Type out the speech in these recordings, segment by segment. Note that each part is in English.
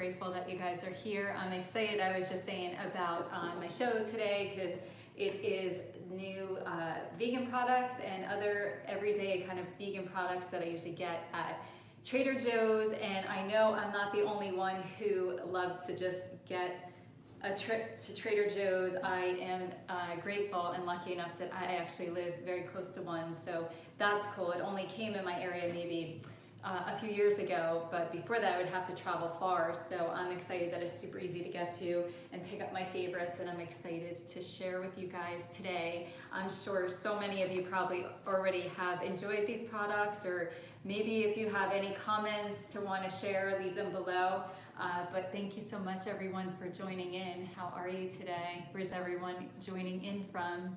grateful that you guys are here. I'm excited. I was just saying about my show today because it is new vegan products and other everyday kind of vegan products that I usually get at Trader Joe's, and I know I'm not the only one who loves to just get a trip to Trader Joe's. I am grateful and lucky enough that I actually live very close to one, so that's cool. It only came in my area maybe a few years ago, but before that I would have to travel far, so I'm excited that it's super easy to get to and pick up my favorites, and I'm excited to share with you guys today. I'm sure so many of you probably already have enjoyed these products, or maybe if you have any comments to want to share, leave them below. But thank you so much everyone for joining in. How are you today? Where's everyone joining in from?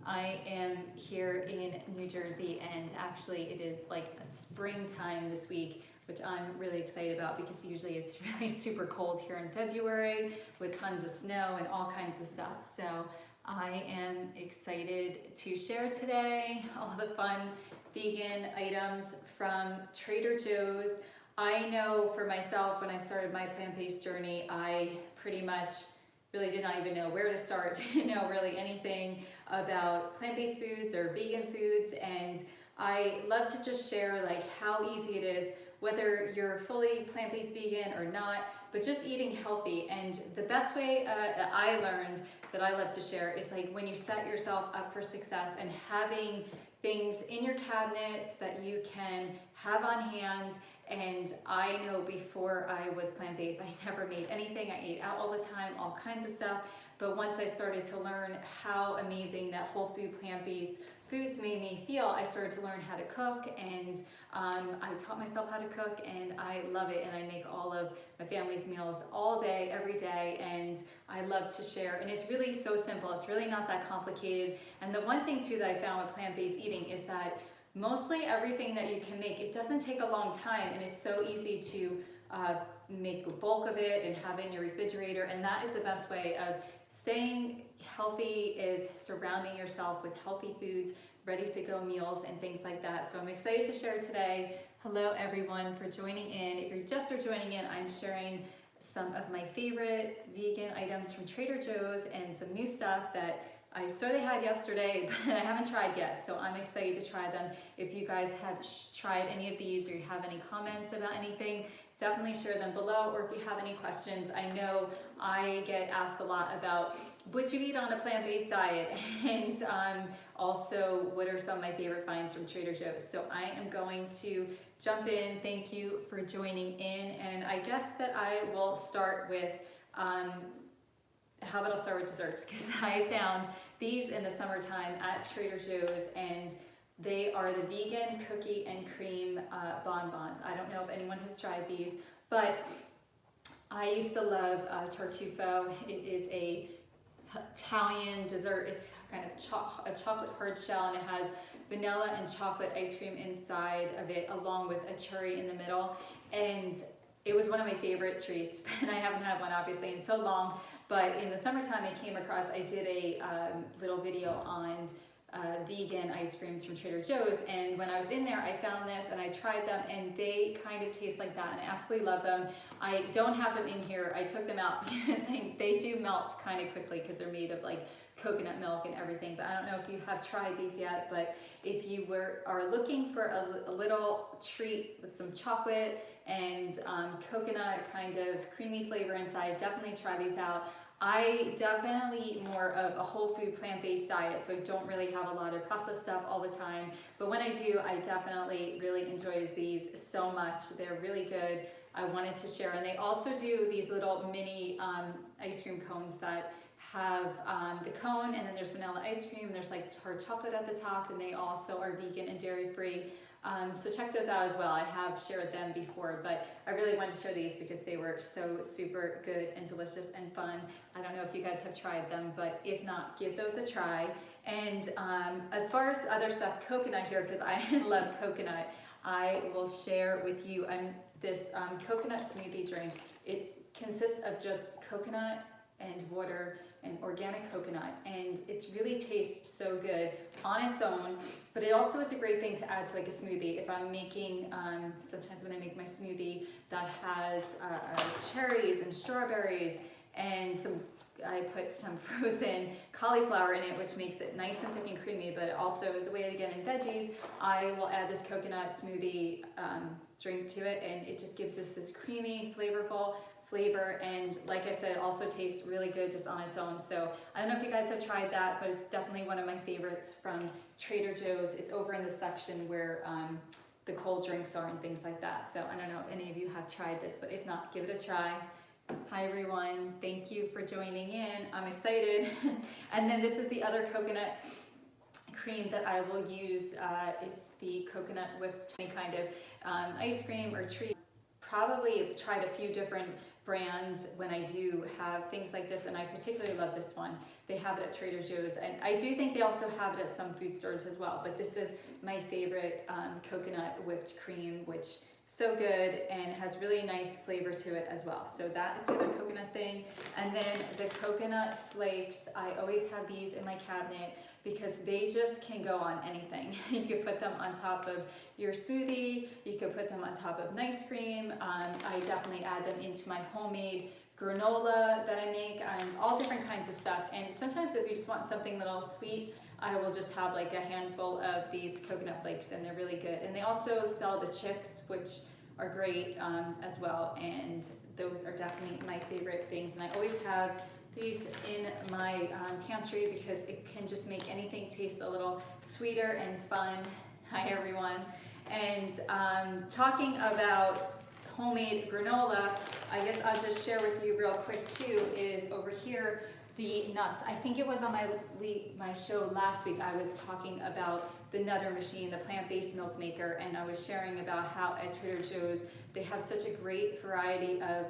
I am here in New Jersey, and actually it is like a springtime this week, which I'm really excited about because usually it's really super cold here in February with tons of snow and all kinds of stuff. So I am excited to share today all the fun vegan items from Trader Joe's. I know for myself, when I started my plant-based journey, I pretty much really did not even know where to start, didn't know really anything about plant-based foods or vegan foods, and I love to just share like how easy it is, whether you're fully plant-based vegan or not, but just eating healthy. And the best way that I learned that I love to share is like when you set yourself up for success and having things in your cabinets that you can have on hand. And I know before I was plant-based, I never made anything. I ate out all the time, all kinds of stuff. But once I started to learn how amazing that whole food plant-based foods made me feel, I started to learn how to cook, and I taught myself how to cook, and I love it. And I make all of my family's meals all day, every day, and I love to share. And it's really so simple. It's really not that complicated. And the one thing too that I found with plant-based eating is that mostly everything that you can make, it doesn't take a long time, and it's so easy to make a bulk of it and have it in your refrigerator. And that is the best way of staying healthy, is surrounding yourself with healthy foods, ready to go meals and things like that. So I'm excited to share today. Hello everyone for joining in. If you're just joining in, I'm sharing some of my favorite vegan items from Trader Joe's and some new stuff that I saw they had yesterday, but I haven't tried yet, so I'm excited to try them. If you guys have tried any of these, or you have any comments about anything, definitely share them below. Or if you have any questions, I know I get asked a lot about what you eat on a plant-based diet, and also what are some of my favorite finds from Trader Joe's. So I am going to jump in. Thank you for joining in, and I guess that I will start with how about I'll start with desserts, because I found these in the summertime at Trader Joe's, and they are the vegan cookie and cream bonbons. I don't know if anyone has tried these, but I used to love tartufo. It is a Italian dessert. It's kind of a chocolate hard shell, and it has vanilla and chocolate ice cream inside of it, along with a cherry in the middle. And it was one of my favorite treats, and I haven't had one obviously in so long. But in the summertime I came across, I did a little video on vegan ice creams from Trader Joe's, and when I was in there I found this and I tried them, and they kind of taste like that, and I absolutely love them. I don't have them in here. I took them out because they do melt kind of quickly because they're made of like coconut milk and everything. But I don't know if you have tried these yet, but if you are looking for a little treat with some chocolate and coconut kind of creamy flavor inside, definitely try these out. I definitely eat more of a whole food plant-based diet, so I don't really have a lot of processed stuff all the time. But when I do, I definitely really enjoy these so much. They're really good. I wanted to share. And they also do these little mini ice cream cones that have the cone, and then there's vanilla ice cream, and there's like hard chocolate at the top, and they also are vegan and dairy-free. So check those out as well. I have shared them before, but I really wanted to share these because they were so super good and delicious and fun. I don't know if you guys have tried them, but if not, give those a try. And as far as other stuff, coconut here, because I love coconut, I will share with you this coconut smoothie drink. It consists of just coconut and water and organic coconut, and it's really tastes so good on its own, but it also is a great thing to add to like a smoothie. If I'm making, sometimes when I make my smoothie that has cherries and strawberries and I put some frozen cauliflower in it, which makes it nice and thick and creamy, but it also is a way to get in veggies. I will add this coconut smoothie drink to it, and it just gives us this creamy, flavorful flavor, and like I said, it also tastes really good just on its own. So I don't know if you guys have tried that, but it's definitely one of my favorites from Trader Joe's. It's over in the section where the cold drinks are and things like that. So I don't know if any of you have tried this, but if not, give it a try. Hi everyone, thank you for joining in. I'm excited. And then this is the other coconut cream that I will use. It's the coconut whipped kind of ice cream or treat. Probably tried a few different brands when I do have things like this, and I particularly love this one. They have it at Trader Joe's, and I do think they also have it at some food stores as well, but this is my favorite coconut whipped cream, which so good and has really nice flavor to it as well. So that is the other coconut thing. And then the coconut flakes, I always have these in my cabinet because they just can go on anything. You could put them on top of your smoothie, you could put them on top of ice cream. I definitely add them into my homemade granola that I make, and all different kinds of stuff. And sometimes if you just want something little sweet, I will just have like a handful of these coconut flakes, and they're really good. And they also sell the chips, which are great as well, and those are definitely my favorite things. And I always have these in my pantry because it can just make anything taste a little sweeter and fun. Hi everyone. And talking about homemade granola, I guess I'll just share with you real quick too, is over here the nuts. I think it was on my show last week, I was talking about the Nutter machine, the plant-based milk maker, and I was sharing about how at Trader Joe's they have such a great variety of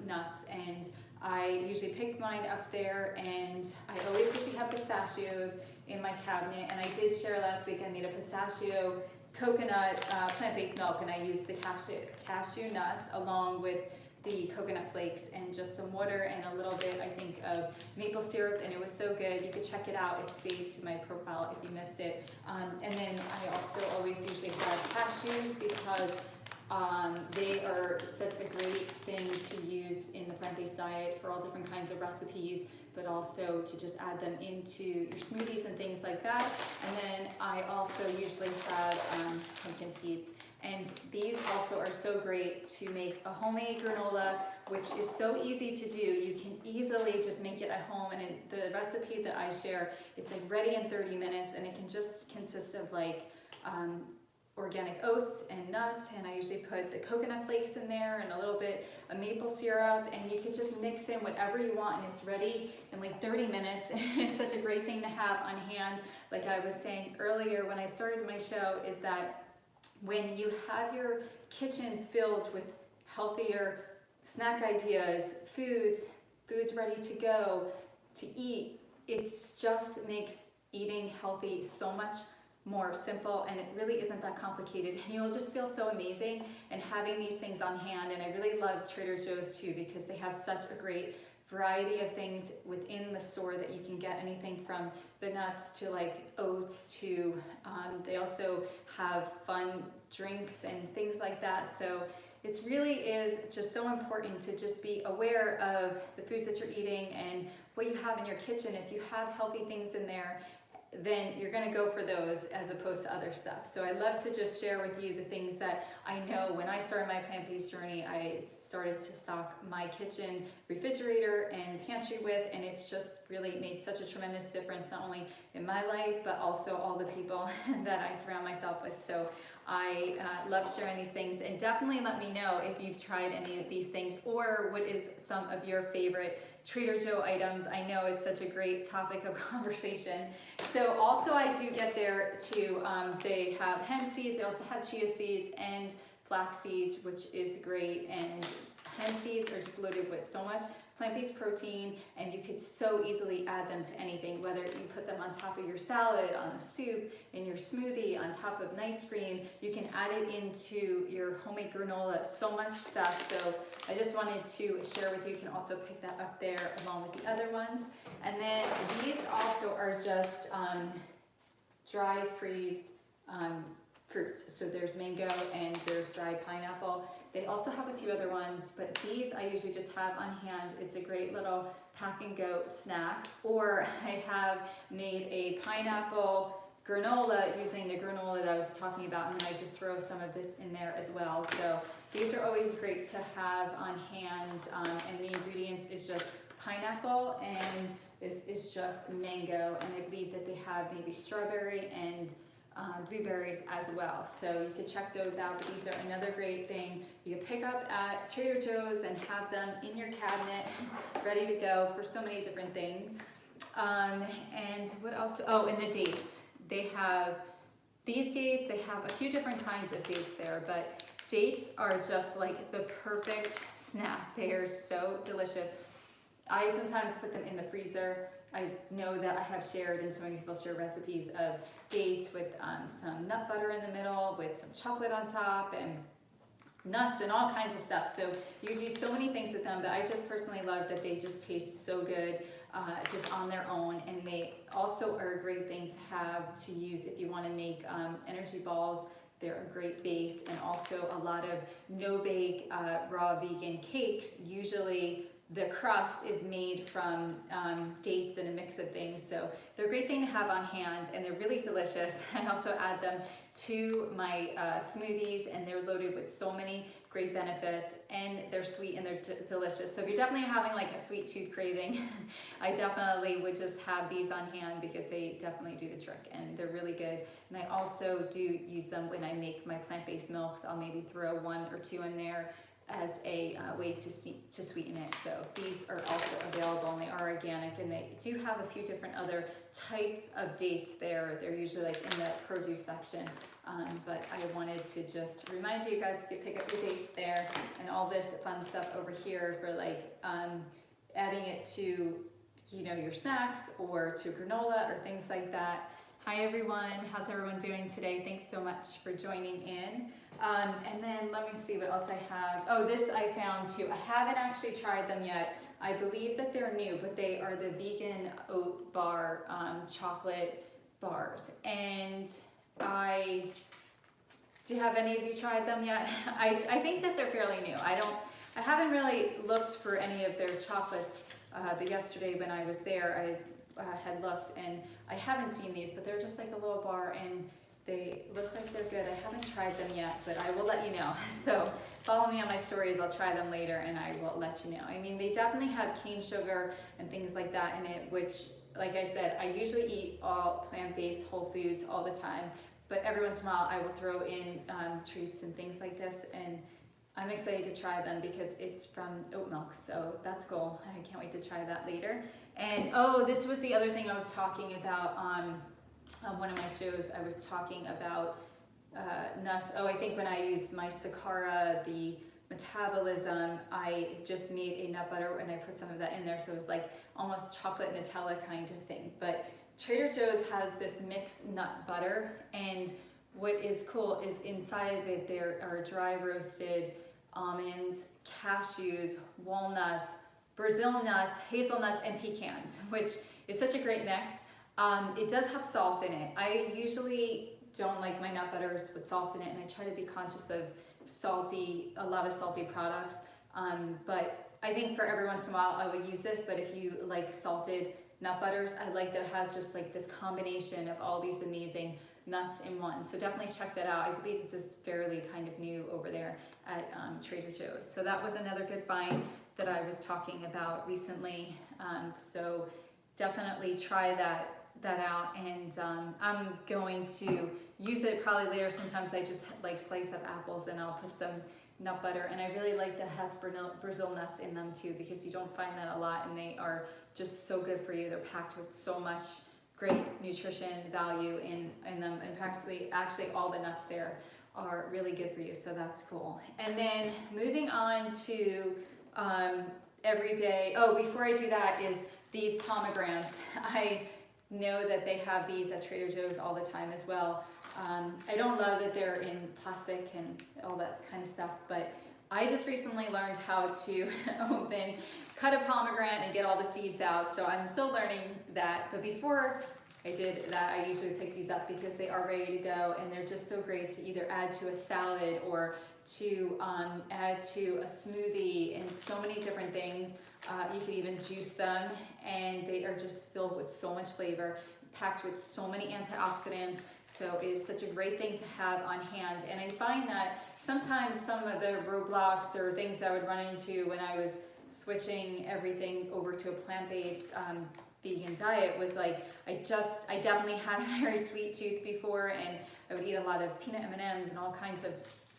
nuts, and I usually pick mine up there, and I always usually have pistachios in my cabinet. And I did share last week I made a pistachio coconut plant-based milk, and I used the cashew nuts along with the coconut flakes and just some water and a little bit, I think, of maple syrup, and it was so good. You could check it out. It's saved to my profile if you missed it. And then I also always usually have cashews because they are such a great thing to use in the plant-based diet for all different kinds of recipes, but also to just add them into your smoothies and things like that. And then I also usually have pumpkin seeds. And these also are so great to make a homemade granola, which is so easy to do. You can easily just make it at home, and the recipe that I share, it's like ready in 30 minutes, and it can just consist of like organic oats and nuts, and I usually put the coconut flakes in there and a little bit of maple syrup, and you can just mix in whatever you want, and it's ready in like 30 minutes. It's such a great thing to have on hand. Like I was saying earlier when I started my show, is that when you have your kitchen filled with healthier snack ideas, foods ready to go to eat, it just makes eating healthy so much more simple, and it really isn't that complicated. You'll just feel so amazing and having these things on hand. And I really love Trader Joe's too, because they have such a great variety of things within the store that you can get anything from the nuts to like oats to they also have fun drinks and things like that. So it really is just so important to just be aware of the foods that you're eating and what you have in your kitchen. If you have healthy things in there, then you're going to go for those as opposed to other stuff. So I love to just share with you the things that I know when I started my plant-based journey, I started to stock my kitchen refrigerator and pantry with, and it's just really made such a tremendous difference, not only in my life, but also all the people that I surround myself with. So I love sharing these things, and definitely let me know if you've tried any of these things or what is some of your favorite Trader Joe items. I know it's such a great topic of conversation. So also I do get there too, they have hemp seeds, they also have chia seeds and flax seeds, which is great, and hemp seeds are just loaded with so much plant-based protein, and you could so easily add them to anything, whether you put them on top of your salad, on a soup, in your smoothie, on top of an ice cream. You can add it into your homemade granola, so much stuff. So I just wanted to share with you. You can also pick that up there along with the other ones. And then these also are just dry freezed fruits. So there's mango and there's dried pineapple. They also have a few other ones, but these I usually just have on hand. It's a great little pack and go snack. Or I have made a pineapple granola using the granola that I was talking about, and then I just throw some of this in there as well. So these are always great to have on hand, and the ingredients is just pineapple, and this is just mango, and I believe that they have maybe strawberry and blueberries as well. So you can check those out, but these are another great thing you can pick up at Trader Joe's and have them in your cabinet ready to go for so many different things. And what else? Oh, and the dates. They have these dates. They have a few different kinds of dates there, but dates are just like the perfect snack. They are so delicious. I sometimes put them in the freezer. I know that I have shared, and so many people share recipes of dates with some nut butter in the middle, with some chocolate on top, and nuts and all kinds of stuff. So you do so many things with them, but I just personally love that they just taste so good just on their own. And they also are a great thing to have to use if you want to make energy balls. They're a great base, and also a lot of no-bake raw vegan cakes. Usually the crust is made from dates and a mix of things, so they're a great thing to have on hand, and they're really delicious. I also add them to my smoothies, and they're loaded with so many great benefits, and they're sweet and they're delicious. So if you're definitely having like a sweet tooth craving, I definitely would just have these on hand, because they definitely do the trick, and they're really good. And I also do use them when I make my plant-based milks. I'll maybe throw 1 or 2 in there as a way to sweeten it. So these are also available, and they are organic, and they do have a few different other types of dates there. They're usually like in the produce section, but I wanted to just remind you guys to pick up your dates there, and all this fun stuff over here for like adding it to, you know, your snacks or to granola or things like that. Hi everyone, how's everyone doing today? Thanks so much for joining in. And then let me see what else I have. Oh, this I found too. I haven't actually tried them yet. I believe that they're new, but they are the vegan oat bar chocolate bars. And do have any of you tried them yet? I think that they're fairly new. I haven't really looked for any of their chocolates, but yesterday when I was there, I had looked, and I haven't seen these, but they're just like a little bar, and they look like they're good. I haven't tried them yet, but I will let you know. So follow me on my stories. I'll try them later, and I will let you know. I mean, they definitely have cane sugar and things like that in it, which, like I said, I usually eat all plant-based whole foods all the time, but every once in a while I will throw in treats and things like this, and I'm excited to try them because it's from oat milk, so that's cool. I can't wait to try that later. And oh, this was the other thing I was talking about on one of my shows. I was talking about nuts. Oh, I think when I used my Sakara, the metabolism, I just made a nut butter and I put some of that in there, so it was like almost chocolate Nutella kind of thing. But Trader Joe's has this mixed nut butter, and what is cool is inside of it there are dry roasted almonds, cashews, walnuts, Brazil nuts, hazelnuts, and pecans, which is such a great mix. It does have salt in it. I usually don't like my nut butters with salt in it, and I try to be conscious of a lot of salty products. But I think for every once in a while I would use this, but if you like salted nut butters, I like that it has just like this combination of all these amazing nuts in one. So definitely check that out. I believe this is fairly kind of new over there at Trader Joe's. So that was another good find that I was talking about recently. So definitely try that out, and I'm going to use it probably later. Sometimes I just like slice up apples and I'll put some nut butter, and I really like that it has Brazil nuts in them too, because you don't find that a lot, and they are just so good for you. They're packed with so much great nutrition value in them, and actually all the nuts there are really good for you, so that's cool. And then moving on to everyday, oh, before I do that is these pomegranates. I know that they have these at Trader Joe's all the time as well. I don't love that they're in plastic and all that kind of stuff, but I just recently learned how to cut a pomegranate and get all the seeds out, so I'm still learning that. But before I did that, I usually pick these up because they are ready to go, and they're just so great to either add to a salad or to add to a smoothie and so many different things. You could even juice them, and they are just filled with so much flavor, packed with so many antioxidants. So it is such a great thing to have on hand. And I find that sometimes some of the roadblocks or things I would run into when I was switching everything over to a plant-based vegan diet was like, I definitely had a very sweet tooth before, and I would eat a lot of peanut M&Ms and all kinds of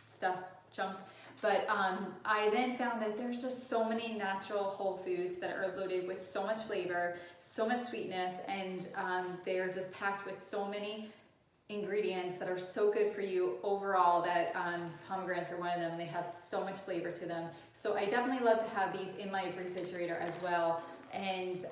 stuff, junk. But I then found that there's just so many natural whole foods that are loaded with so much flavor, so much sweetness, and they're just packed with so many ingredients that are so good for you overall that pomegranates are one of them, and they have so much flavor to them. So I definitely love to have these in my refrigerator as well. And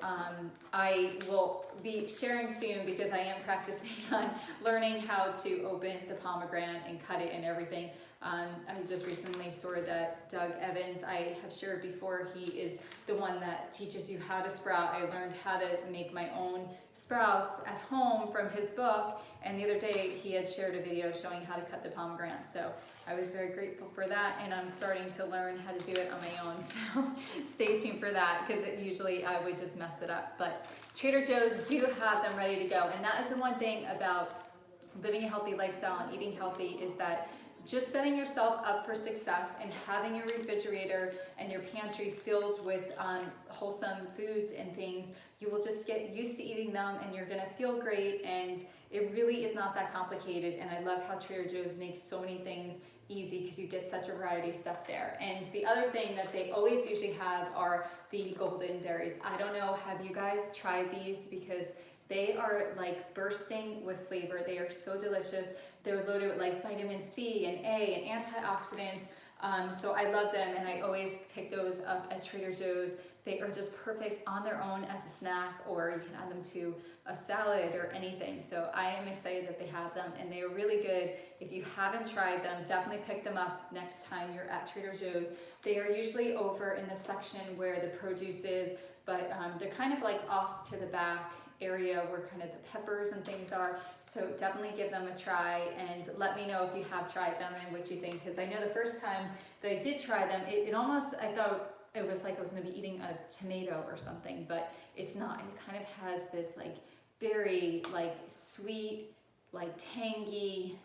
I will be sharing soon, because I am practicing on learning how to open the pomegranate and cut it and everything. I just recently saw that Doug Evans, I have shared before, he is the one that teaches you how to sprout. I learned how to make my own sprouts at home from his book, and the other day he had shared a video showing how to cut the pomegranate. So I was very grateful for that, and I'm starting to learn how to do it on my own. So stay tuned for that, because usually I would just mess it up. But Trader Joe's do have them ready to go, and that is the one thing about living a healthy lifestyle and eating healthy, is that just setting yourself up for success and having your refrigerator and your pantry filled with wholesome foods and things, you will just get used to eating them, and you're gonna feel great, and it really is not that complicated. And I love how Trader Joe's makes so many things easy, because you get such a variety of stuff there. And the other thing that they always usually have are the golden berries. I don't know, have you guys tried these? Because they are like bursting with flavor. They are so delicious. They're loaded with like vitamin C and A and antioxidants. So I love them, and I always pick those up at Trader Joe's. They are just perfect on their own as a snack, or you can add them to a salad or anything. So I am excited that they have them, and they are really good. If you haven't tried them, definitely pick them up next time you're at Trader Joe's. They are usually over in the section where the produce is, but they're kind of like off to the back area where kind of the peppers and things are. So definitely give them a try, and let me know if you have tried them and what you think, because I know the first time that I did try them, it almost, I thought it was like I was going to be eating a tomato or something, but it's not. It kind of has this like very like sweet, like tangy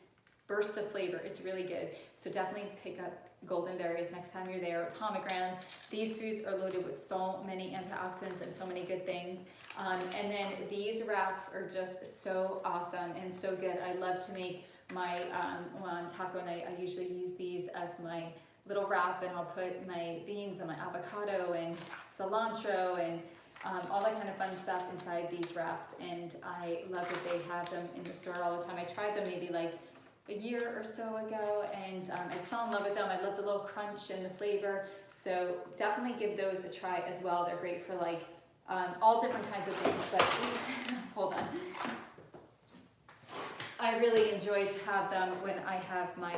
burst of flavor. It's really good. So definitely pick up golden berries next time you're there. Pomegranates. These foods are loaded with so many antioxidants and so many good things. And then these wraps are just so awesome and so good. I love to make my, on taco night, I usually use these as my little wrap, and I'll put my beans and my avocado and cilantro and all that kind of fun stuff inside these wraps. And I love that they have them in the store all the time. I tried them maybe like a year or so ago, and I just fell in love with them. I love the little crunch and the flavor. So definitely give those a try as well. They're great for like all different kinds of things, but these, hold on. I really enjoy to have them when I have my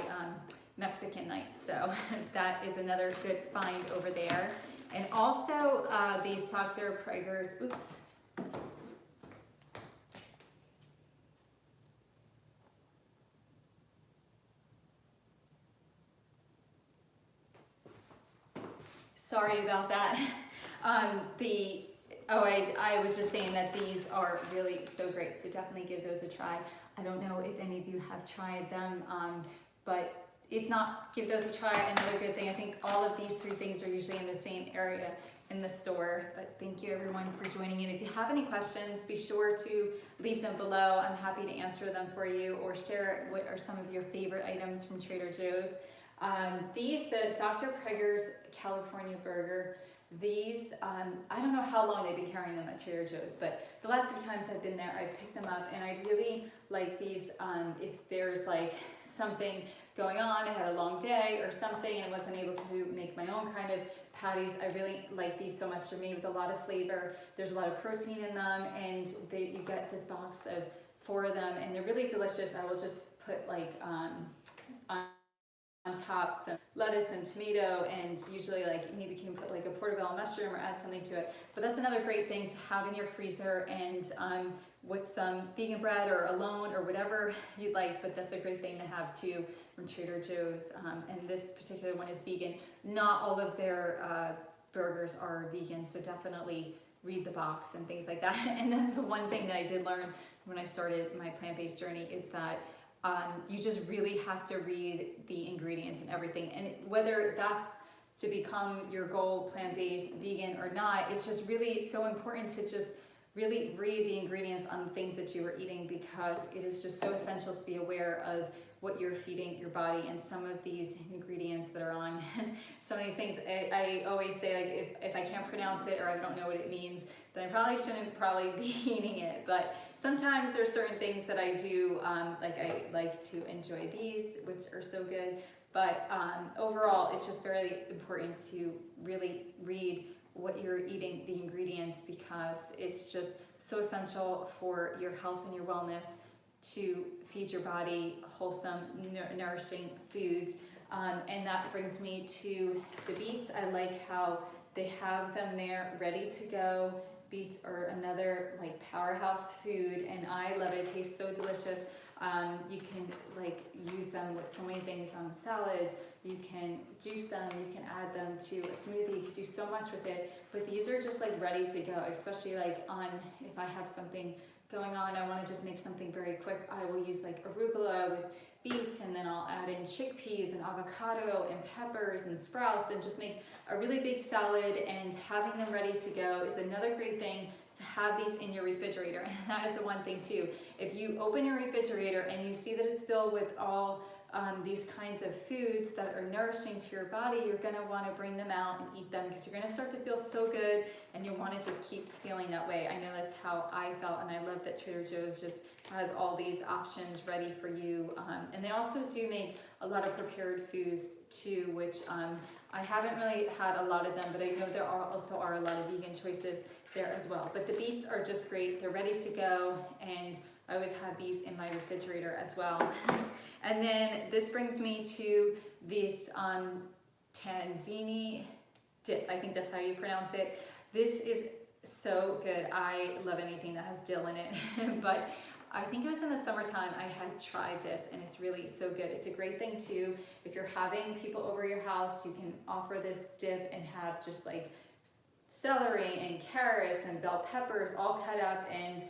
Mexican night. So that is another good find over there. And also these Dr. Prager's, oops. Sorry about that. I was just saying that these are really so great, so definitely give those a try. I don't know if any of you have tried them, but if not, give those a try. Another good thing, I think all of these three things are usually in the same area in the store. But thank you everyone for joining in. If you have any questions, be sure to leave them below. I'm happy to answer them for you, or share what are some of your favorite items from Trader Joe's. The Dr. Prager's California Burger, these, I don't know how long they've been carrying them at Trader Joe's, but the last few times I've been there, I've picked them up, and I really like these. If there's like something going on, I had a long day or something and I wasn't able to make my own kind of patties. I really like these so much. They're made with a lot of flavor. There's a lot of protein in them, and you get this box of 4 of them, and they're really delicious. I will just put like on top some lettuce and tomato, and usually like maybe you can put like a portobello mushroom or add something to it. But that's another great thing to have in your freezer, and with some vegan bread or alone or whatever you'd like. But that's a great thing to have too from Trader Joe's. And this particular one is vegan. Not all of their burgers are vegan, so definitely read the box and things like that. And that's one thing that I did learn when I started my plant-based journey, is that you just really have to read the ingredients and everything. And whether that's to become your goal, plant-based, vegan or not, it's just really so important to just really read the ingredients on the things that you are eating, because it is just so essential to be aware of what you're feeding your body. And some of these ingredients that are on some of these things, I always say, like, if I can't pronounce it or I don't know what it means, then I probably shouldn't be eating it. But sometimes there's certain things that I do, like I like to enjoy these, which are so good. But overall, it's just very important to really read what you're eating, the ingredients, because it's just so essential for your health and your wellness to feed your body wholesome, nourishing foods. And that brings me to the beets. I like how they have them there ready to go. Beets are another like powerhouse food, and I love it. It tastes so delicious. You can like use them with so many things, salads. You can juice them, you can add them to a smoothie, you can do so much with it. But these are just like ready to go, especially like if I have something going on, I want to just make something very quick. I will use like arugula with beets, and then I'll add in chickpeas and avocado and peppers and sprouts, and just make a really big salad. And having them ready to go is another great thing, to have these in your refrigerator. And that is the one thing too. If you open your refrigerator and you see that it's filled with all these kinds of foods that are nourishing to your body, you're going to want to bring them out and eat them, because you're going to start to feel so good, and you'll want to just keep feeling that way. I know that's how I felt, and I love that Trader Joe's just has all these options ready for you. And they also do make a lot of prepared foods too, which I haven't really had a lot of them, but I know there also are a lot of vegan choices there as well. But the beets are just great. They're ready to go, and I always have these in my refrigerator as well. And then this brings me to this tanzini dip. I think that's how you pronounce it. This is so good. I love anything that has dill in it. But I think it was in the summertime I had tried this, and it's really so good. It's a great thing too. If you're having people over your house, you can offer this dip and have just like celery and carrots and bell peppers all cut up, and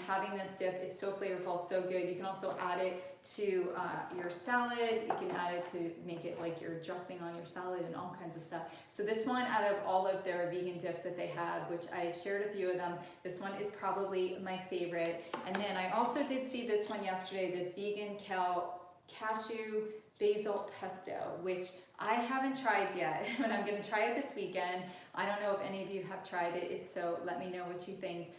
having this dip, it's so flavorful, it's so good. You can also add it to your salad. You can add it to make it like your dressing on your salad and all kinds of stuff. So this one, out of all of their vegan dips that they have, which I've shared a few of them, this one is probably my favorite. And then I also did see this one yesterday, this vegan cashew basil pesto, which I haven't tried yet, but I'm going to try it this weekend. I don't know if any of you have tried it. If so, let me know what you think.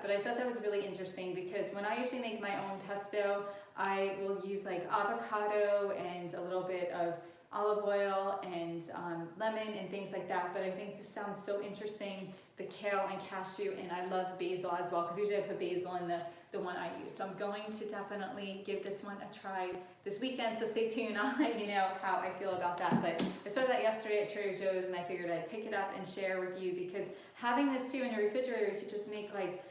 But I thought that was really interesting, because when I usually make my own pesto, I will use like avocado and a little bit of olive oil and lemon and things like that. But I think this sounds so interesting, the kale and cashew, and I love basil as well, because usually I put basil in the one I use. So I'm going to definitely give this one a try this weekend, so stay tuned. I'll let you know how I feel about that. But I started that yesterday at Trader Joe's, and I figured I'd pick it up and share with you, because having this too in your refrigerator, you could just make like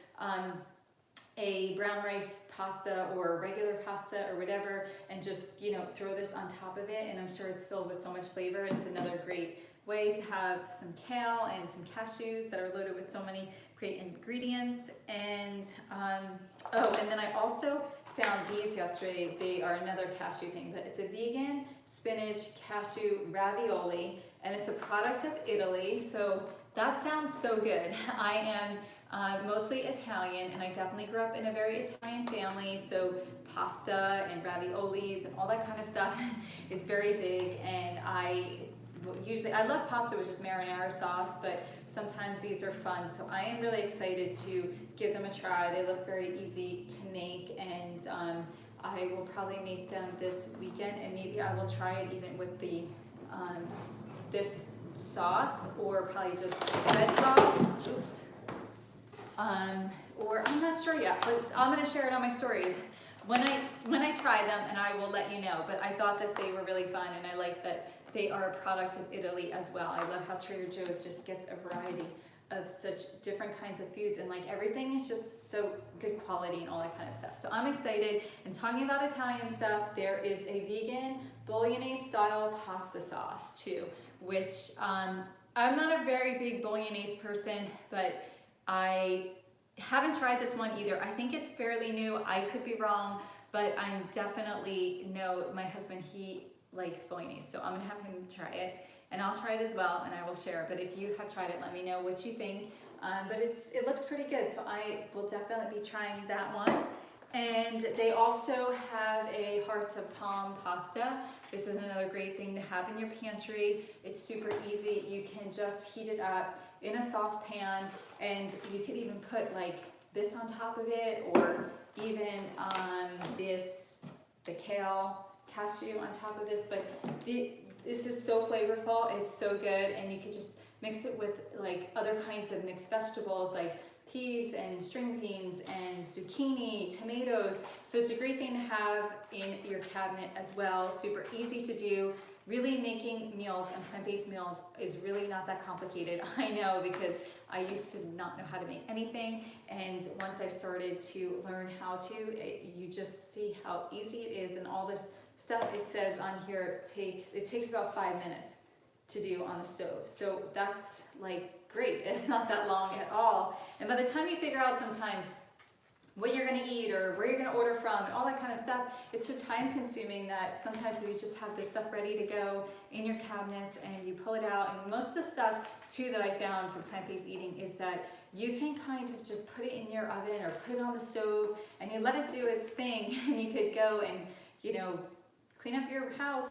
a brown rice pasta or regular pasta or whatever, and just, you know, throw this on top of it, and I'm sure it's filled with so much flavor. It's another great way to have some kale and some cashews that are loaded with so many great ingredients. And and then I also found these yesterday. They are another cashew thing, but it's a vegan spinach cashew ravioli, and it's a product of Italy. So that sounds so good. I am mostly Italian, and I definitely grew up in a very Italian family, so pasta and raviolis and all that kind of stuff is very big. And I love pasta with just marinara sauce, but sometimes these are fun, so I am really excited to give them a try. They look very easy to make, and I will probably make them this weekend, and maybe I will try it even with the this sauce, or probably just red sauce. Oops. Or I'm not sure yet, but I'm gonna share it on my stories when I try them, and I will let you know. But I thought that they were really fun, and I like that they are a product of Italy as well. I love how Trader Joe's just gets a variety of such different kinds of foods, and like everything is just so good quality and all that kind of stuff. So I'm excited. And talking about Italian stuff, there is a vegan bolognese style pasta sauce too, which I'm not a very big bolognese person, but I haven't tried this one either. I think it's fairly new. I could be wrong, but I definitely know my husband, he likes bolognese, so I'm gonna have him try it, and I'll try it as well, and I will share. But if you have tried it, let me know what you think. But it looks pretty good, so I will definitely be trying that one. And they also have a hearts of palm pasta. This is another great thing to have in your pantry. It's super easy. You can just heat it up in a saucepan, and you could even put like this on top of it, or even the kale cashew on top of this. But this is so flavorful. It's so good, and you could just mix it with like other kinds of mixed vegetables like peas and string beans and zucchini, tomatoes. So it's a great thing to have in your cabinet as well. Super easy to do. Really, making meals and plant-based meals is really not that complicated. I know, because I used to not know how to make anything, and once I started to learn how to, you just see how easy it is. And all this stuff it says on here takes about 5 minutes to do on the stove. So that's like great. It's not that long at all. And by the time you figure out sometimes what you're gonna eat or where you're gonna order from and all that kind of stuff, it's so time consuming that sometimes you just have this stuff ready to go in your cabinets and you pull it out. And most of the stuff too that I found for plant-based eating is that you can kind of just put it in your oven or put it on the stove, and you let it do its thing, and you could go and, you know, clean up your house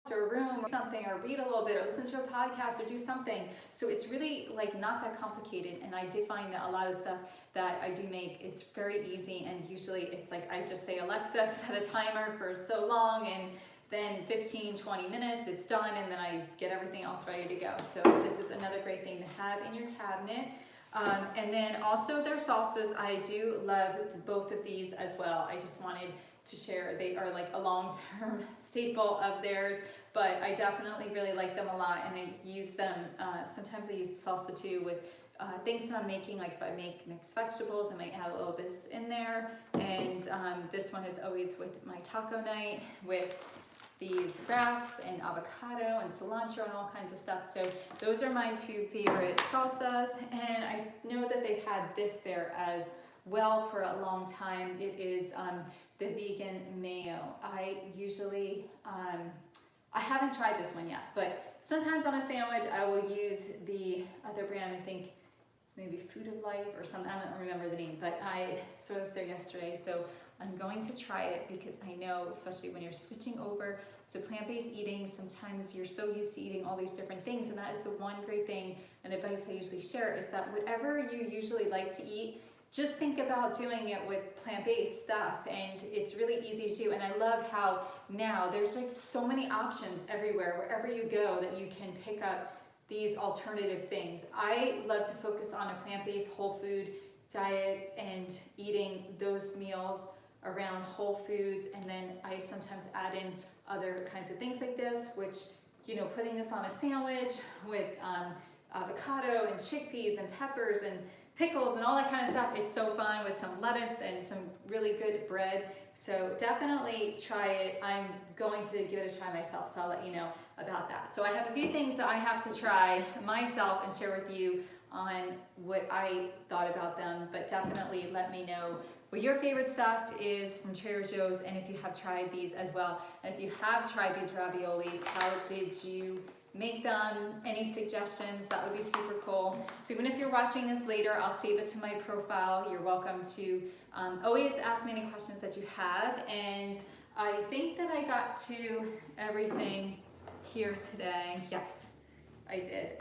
or room or something, or read a little bit, or listen to a podcast, or do something. So it's really like not that complicated. And I did find that a lot of stuff that I do make, it's very easy, and usually it's like I just say, Alexa, set a timer for so long, and then 15-20 minutes it's done, and then I get everything else ready to go. So this is another great thing to have in your cabinet. And then also their salsas, I do love both of these as well. I just wanted to share. They are like a long-term staple of theirs, but I definitely really like them a lot, and I use them, sometimes I use salsa too with things that I'm making. Like if I make mixed vegetables, I might add a little bit in there. And this one is always with my taco night, with these wraps and avocado and cilantro and all kinds of stuff. So those are my two favorite salsas, and I know that they've had this there as well for a long time. It is the vegan mayo. I usually, I haven't tried this one yet, but sometimes on a sandwich I will use the other brand. I think it's maybe Food of Life or something. I don't remember the name, but I saw this there yesterday, so I'm going to try it, because I know, especially when you're switching over to plant-based eating, sometimes you're so used to eating all these different things, and that is the one great thing and advice I usually share, is that whatever you usually like to eat, just think about doing it with plant-based stuff, and it's really easy to do. And I love how now there's like so many options everywhere, wherever you go, that you can pick up these alternative things. I love to focus on a plant-based whole food diet and eating those meals around whole foods, and then I sometimes add in other kinds of things like this, which, you know, putting this on a sandwich with avocado and chickpeas and peppers and pickles and all that kind of stuff. It's so fun, with some lettuce and some really good bread. So definitely try it. I'm going to give it a try myself, so I'll let you know about that. So I have a few things that I have to try myself and share with you on what I thought about them, but definitely let me know what your favorite stuff is from Trader Joe's, and if you have tried these as well. And if you have tried these raviolis, how did you make them? Any suggestions? That would be super cool. So even if you're watching this later, I'll save it to my profile. You're welcome to always ask me any questions that you have. And I think that I got to everything here today. Yes, I did.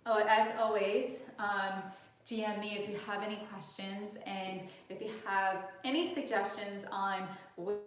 Oh, as always, DM me if you have any questions, and if you have any suggestions on what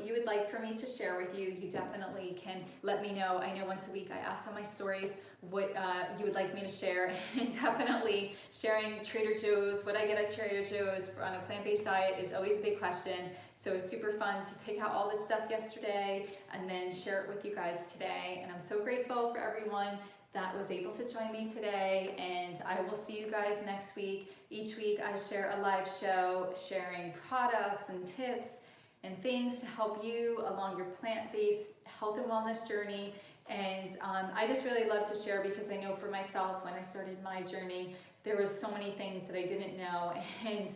you would like for me to share with you, you definitely can let me know. I know once a week I ask on my stories what you would like me to share, and definitely sharing Trader Joe's, what I get at Trader Joe's on a plant-based diet is always a big question. So it's super fun to pick out all this stuff yesterday and then share it with you guys today. And I'm so grateful for everyone that was able to join me today, and I will see you guys next week. Each week I share a live show sharing products and tips and things to help you along your plant-based health and wellness journey. And I just really love to share, because I know for myself, when I started my journey, there was so many things that I didn't know, and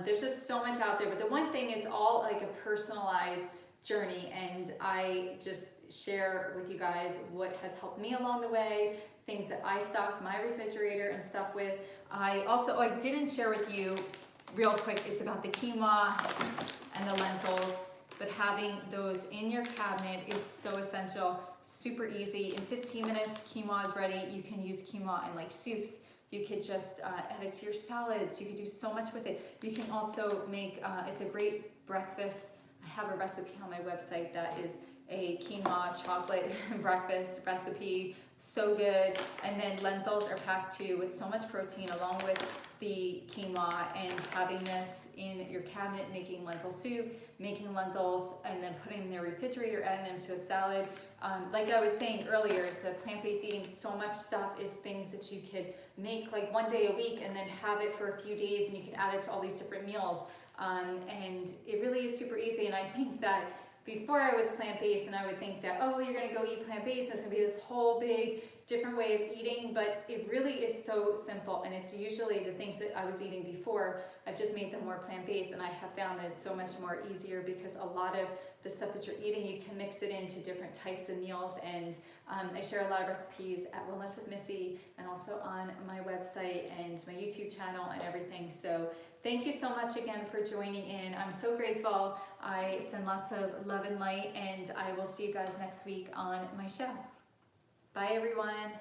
there's just so much out there. But the one thing is all like a personalized journey, and I just share with you guys what has helped me along the way, things that I stock my refrigerator and stuff with. I didn't share with you real quick is about the quinoa and the lentils, but having those in your cabinet is so essential. Super easy. In 15 minutes, quinoa is ready. You can use quinoa in like soups. You could just add it to your salads. You could do so much with it. You can also make, it's a great breakfast. I have a recipe on my website that is a quinoa chocolate breakfast recipe. So good. And then lentils are packed too with so much protein along with the quinoa, and having this in your cabinet, making lentil soup, making lentils, and then putting them in the refrigerator, adding them to a salad. Like I was saying earlier, it's a plant-based eating. So much stuff is things that you could make like one day a week and then have it for a few days, and you can add it to all these different meals. And it really is super easy. And I think that before I was plant-based, and I would think that, oh, you're gonna go eat plant-based, there's gonna be this whole big different way of eating, but it really is so simple, and it's usually the things that I was eating before, I've just made them more plant-based, and I have found that it's so much more easier, because a lot of the stuff that you're eating, you can mix it into different types of meals. And I share a lot of recipes at Wellness with Missy, and also on my website and my YouTube channel and everything. So thank you so much again for joining in. I'm so grateful. I send lots of love and light, and I will see you guys next week on my show. Bye everyone.